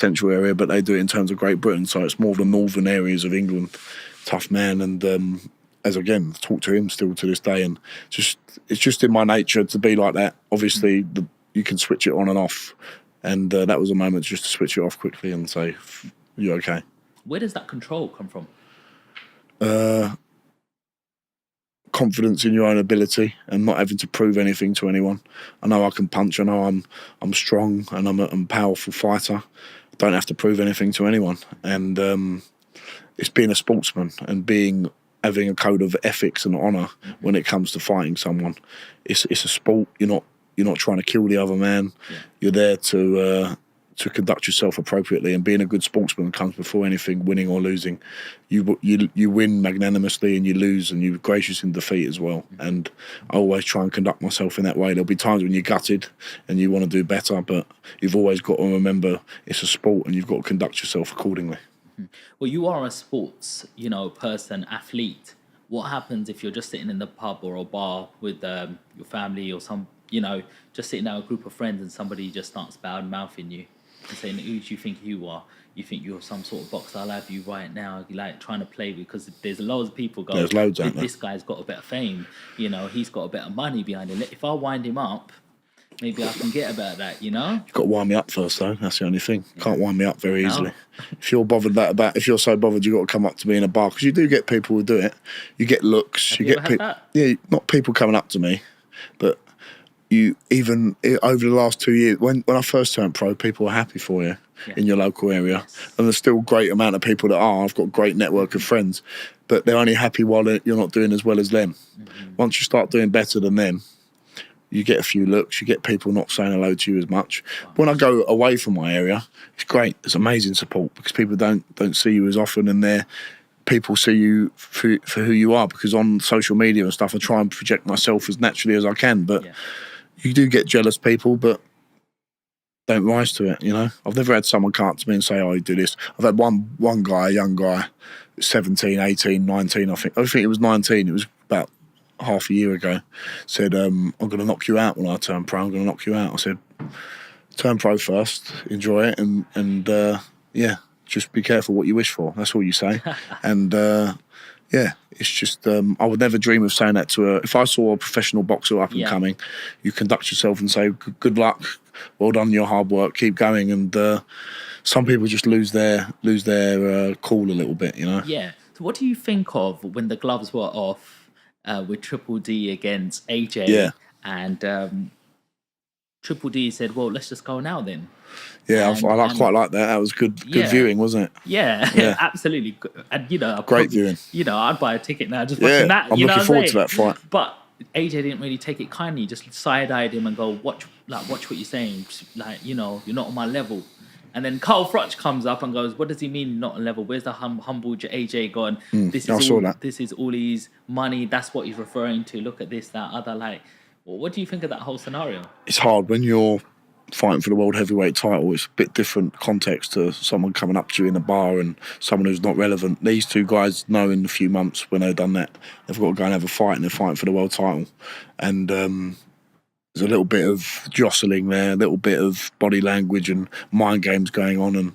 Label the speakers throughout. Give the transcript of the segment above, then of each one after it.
Speaker 1: central area, but they do it in terms of Great Britain, so it's more the northern areas of England. Tough man, and as again, talk to him still to this day, and it's just in my nature to be like that. Obviously, you can switch it on and off, and that was a moment just to switch it off quickly and say, "You're okay."
Speaker 2: Where does that control come from?
Speaker 1: Confidence in your own ability and not having to prove anything to anyone. I know I can punch. I know I'm strong and I'm a powerful fighter. I don't have to prove anything to anyone. And it's being a sportsman and having a code of ethics and honour when it comes to fighting someone. It's a sport. You're not trying to kill the other man. Yeah. You're there to conduct yourself appropriately, and being a good sportsman comes before anything, winning or losing. You win magnanimously and you lose, and you're gracious in defeat as well. And I always try and conduct myself in that way. There'll be times when you're gutted and you want to do better, but you've always got to remember it's a sport and you've got to conduct yourself accordingly.
Speaker 2: Well, you are a sports, person, athlete. What happens if you're just sitting in the pub or a bar with your family or just sitting down with a group of friends and somebody just starts bad-mouthing you and saying, who do you think you are? You think you're some sort of boxer? I'll have you right now. You like trying to play because there's loads of people going,
Speaker 1: there's loads out there.
Speaker 2: This guy's got a bit of fame. He's got a bit of money behind him. If I wind him up, maybe I can get about that, You've
Speaker 1: got to wind me up first, though. That's the only thing. Can't wind me up very easily. If you're if you're so bothered, you've got to come up to me in a bar, because you do get people who do it. You get looks.
Speaker 2: Have you ever had that?
Speaker 1: Yeah, not people coming up to me, but you, even over the last 2 years, when I first turned pro, people were happy for you in your local area. Yes. And there's still a great amount of people that are. I've got a great network of friends, but they're only happy while you're not doing as well as them. Mm-hmm. Once you start doing better than them, you get a few looks, you get people not saying hello to you as much. Wow. When I go away from my area, it's great. It's amazing support, because people don't see you as often, and people see you for who you are, because on social media and stuff, I try and project myself as naturally as I can, but you do get jealous people, but don't rise to it, I've never had someone come up to me and say, oh, you do this. I've had one guy, a young guy, 17, 18, 19, I think it was 19, it was about half a year ago, said, I'm going to knock you out when I turn pro, I'm going to knock you out. I said, turn pro first, enjoy it, and just be careful what you wish for. That's all you say. And it's just, I would never dream of saying that to if I saw a professional boxer up and coming, you conduct yourself and say, good luck, well done, your hard work, keep going. And some people just lose their cool a little bit,
Speaker 2: Yeah. So what do you think of when the gloves were off with Triple D against AJ?
Speaker 1: Yeah.
Speaker 2: And Triple D said, well, let's just go now then.
Speaker 1: Yeah, I quite like that. That was good viewing, wasn't it?
Speaker 2: Yeah. Absolutely. And
Speaker 1: great viewing.
Speaker 2: I'd buy a ticket now just watching that.
Speaker 1: I'm looking forward to that fight.
Speaker 2: But AJ didn't really take it kindly. Just side-eyed him and go, watch what you're saying. You're not on my level. And then Carl Froch comes up and goes, what does he mean not on level? Where's the humble AJ gone? This is all his money. That's what he's referring to. Look at this, that, other. What do you think of that whole scenario?
Speaker 1: It's hard when you're fighting for the world heavyweight title. It's a bit different context to someone coming up to you in a bar and someone who's not relevant. These two guys know in a few months, when they've done that, they've got to go and have a fight, and they're fighting for the world title. And there's a little bit of jostling there, a little bit of body language and mind games going on. And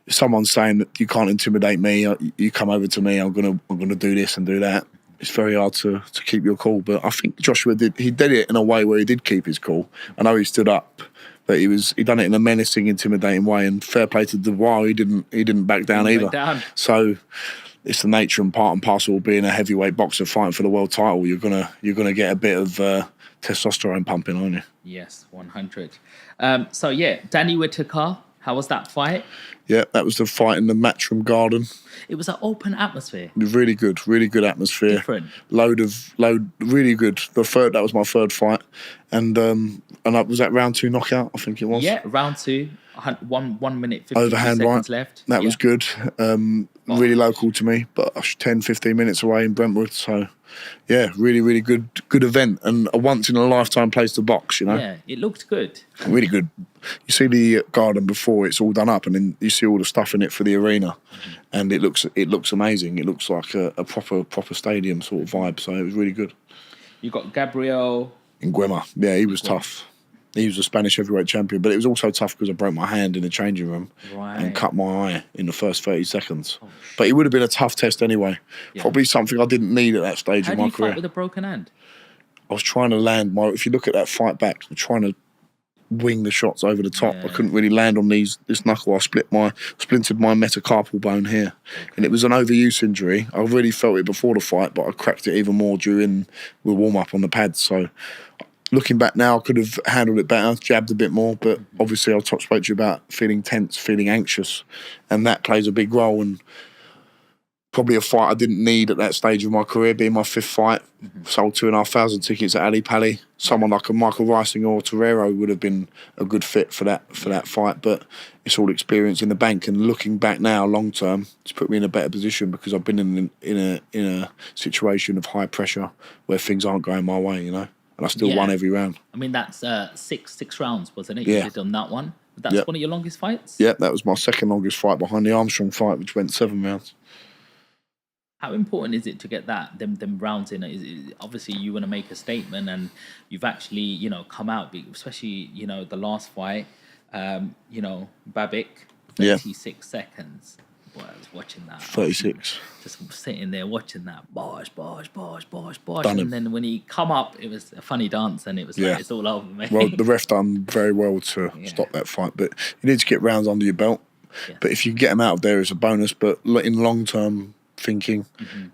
Speaker 1: if someone's saying that you can't intimidate me, you come over to me, I'm gonna do this and do that, it's very hard to keep your cool. But I think Joshua did it in a way where he did keep his cool. I know he stood up, but he done it in a menacing, intimidating way. And fair play to Dubois, he didn't back down either. So it's the nature and part and parcel of being a heavyweight boxer fighting for the world title. You're gonna get a bit of testosterone pumping, aren't you?
Speaker 2: Yes, 100. Danny Whitaker, how was that fight?
Speaker 1: Yeah, that was the fight in the Matchroom Garden.
Speaker 2: It was an open atmosphere.
Speaker 1: Really good atmosphere.
Speaker 2: Different.
Speaker 1: Really good. That was my third fight, and that was that round 2 knockout, I think it was.
Speaker 2: Yeah, round 2, 1 minute 50
Speaker 1: overhand
Speaker 2: seconds left.
Speaker 1: That was good. Really local to me, but 10-15 minutes away in Brentwood. So yeah, really good event, and a once in a lifetime place to box.
Speaker 2: Yeah, it looked good.
Speaker 1: Really good. You see the garden before it's all done up, and then you see all the stuff in it for the arena, and it looks amazing. It looks like a proper stadium sort of vibe. So it was really good.
Speaker 2: You got Gabriel
Speaker 1: Nguema. Yeah, he was tough. He was a Spanish heavyweight champion, but it was also tough because I broke my hand in the changing room and cut my eye in the first 30 seconds.
Speaker 2: Oh,
Speaker 1: but it would have been a tough test anyway. Probably something I didn't need at that stage of my career.
Speaker 2: How do you fight with a broken hand?
Speaker 1: I was trying to land if you look at that fight back, I'm trying to wing the shots over the top. I couldn't really land on this knuckle. I splintered my metacarpal bone here. And it was an overuse injury. I really felt it before the fight, but I cracked it even more during the warm-up on the pads. So looking back now, I could have handled it better, jabbed a bit more, but obviously I spoke to you about feeling tense, feeling anxious, and that plays a big role. And probably a fight I didn't need at that stage of my career, being my 5th fight. Sold 2,500 tickets at Ali Pali. Someone like a Michael Rising or Torreiro would have been a good fit for that fight, but it's all experience in the bank. And looking back now, long term, it's put me in a better position because I've been in a situation of high pressure where things aren't going my way, and I still won every round.
Speaker 2: I mean, that's six rounds, wasn't it?
Speaker 1: Yeah.
Speaker 2: You did on that one. That's one of your longest fights?
Speaker 1: Yeah, that was my second longest fight behind the Armstrong fight, which went 7 rounds.
Speaker 2: How important is it to get them rounds in? Obviously, you want to make a statement, and you've actually, come out, especially, the last fight, Babik, 36 seconds. Boy, I was watching that.
Speaker 1: 36.
Speaker 2: Just sitting there watching that. Bosh.
Speaker 1: Done him.
Speaker 2: And then when he come up, it was a funny dance, and it was like, it's all over, mate.
Speaker 1: Well, the ref done very well to stop that fight, but you need to get rounds under your belt. Yes. But if you get them out of there, it's a bonus. But in long-term thinking,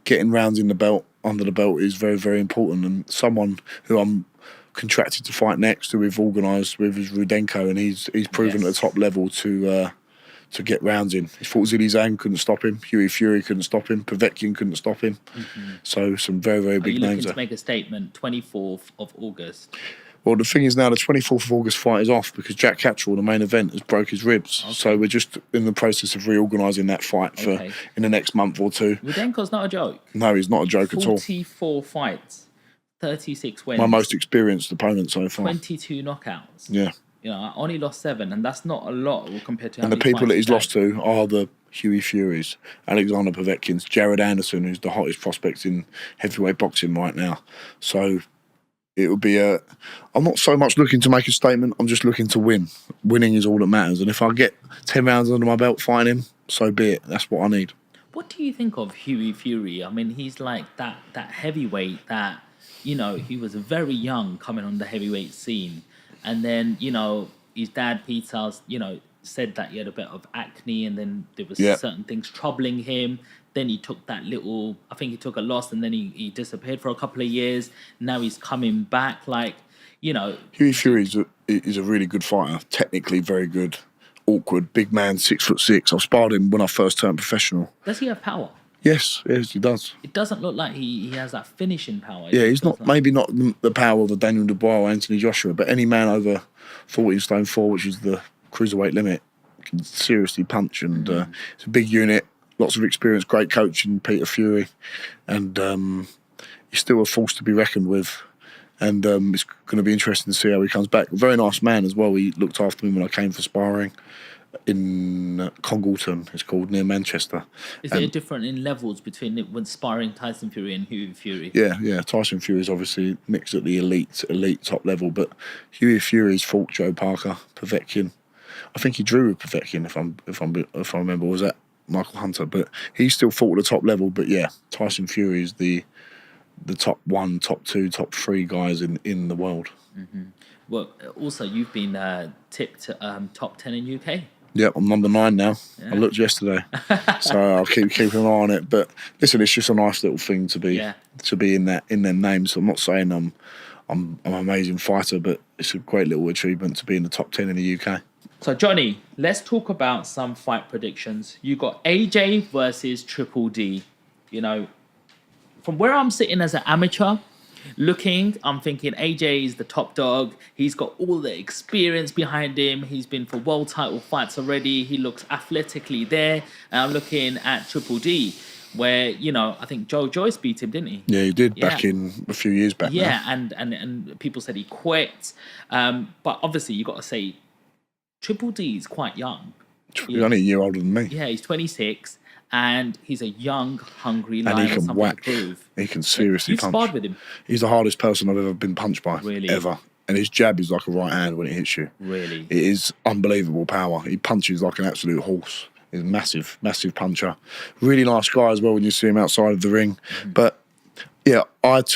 Speaker 1: getting rounds in the belt, under the belt, is very, very important. And someone who I'm contracted to fight next, who we've organised with, is Rudenko, and he's proven at the top level to get rounds in. He fought Zhilei Zhang, couldn't stop him. Hughie Fury couldn't stop him. Povetkin couldn't stop him. So some very, very big names.
Speaker 2: Are you looking to make a statement 24th of August?
Speaker 1: Well, the thing is now the 24th of August fight is off because Jack Catterall, the main event, has broke his ribs. Okay. So we're just in the process of reorganising that fight for in the next month or two.
Speaker 2: Rudenko's not a joke.
Speaker 1: No, he's not a joke at all.
Speaker 2: 44 fights, 36 wins.
Speaker 1: My most experienced opponent so far.
Speaker 2: 22 knockouts.
Speaker 1: Yeah.
Speaker 2: I only lost 7, and that's not a lot compared to.
Speaker 1: And the people that he's lost to are the Hughie Furies, Alexander Povetkins, Jared Anderson, who's the hottest prospect in heavyweight boxing right now. So it would be I'm not so much looking to make a statement. I'm just looking to win. Winning is all that matters. And if I get 10 rounds under my belt fighting him, so be it. That's what I need.
Speaker 2: What do you think of Hughie Fury? I mean, he's like that heavyweight that, he was very young coming on the heavyweight scene. And then, his dad, Peter, said that he had a bit of acne, and then there was certain things troubling him. Then he took I think he took a loss, and then he disappeared for a couple of years. Now he's coming back, Hughie
Speaker 1: Fury is a really good fighter, technically very good, awkward, big man, 6'6". I sparred him when I first turned professional.
Speaker 2: Does he have power?
Speaker 1: Yes, he does.
Speaker 2: It doesn't look like he has that finishing power.
Speaker 1: Yeah, he's not maybe not the power of a Daniel Dubois or Anthony Joshua, but any man over 14 stone 4, which is the cruiserweight limit, can seriously punch. And it's a big unit, lots of experience, great coach in Peter Fury, and he's still a force to be reckoned with. And it's going to be interesting to see how he comes back. A very nice man as well. He looked after me when I came for sparring in Congleton, it's called, near Manchester.
Speaker 2: Is there a difference in levels between when sparring Tyson Fury and Hughie Fury?
Speaker 1: Yeah. Tyson Fury is obviously mixed at the elite top level, but Hughie Fury's fought Joe Parker, Povetkin. I think he drew with Povetkin, if I remember. Was that Michael Hunter? But he still fought at the top level. But yeah, Tyson Fury is the top 1, top 2, top 3 guys in the world.
Speaker 2: Well, also you've been tipped top 10 in UK.
Speaker 1: Yep, I'm number 9 now. Yeah. I looked yesterday, so I'll keep an eye on it. But listen, it's just a nice little thing to be in their names. So I'm not saying I'm an amazing fighter, but it's a great little achievement to be in the top 10 in the UK.
Speaker 2: So Johnny, let's talk about some fight predictions. You got AJ versus Triple D. From where I'm sitting as an amateur, I'm thinking AJ is the top dog. He's got all the experience behind him. He's been for world title fights already. He looks athletically there. And I'm looking at Triple D, where, I think Joe Joyce beat him, didn't he?
Speaker 1: Yeah, he did back in a few years back.
Speaker 2: Yeah,
Speaker 1: now.
Speaker 2: and people said he quit. But obviously, you got to say, Triple D is quite young.
Speaker 1: He's only a year older than me.
Speaker 2: Yeah, he's 26. And he's a young, hungry lion.
Speaker 1: And he can whack. He can seriously punch.
Speaker 2: You've sparred with him.
Speaker 1: He's the hardest person I've ever been punched by.
Speaker 2: Really?
Speaker 1: Ever. and his jab is like a right hand when it hits you.
Speaker 2: Really?
Speaker 1: It is unbelievable power. He punches like an absolute horse. He's a massive, massive puncher. Really nice guy as well when you see him outside of the ring. But yeah, I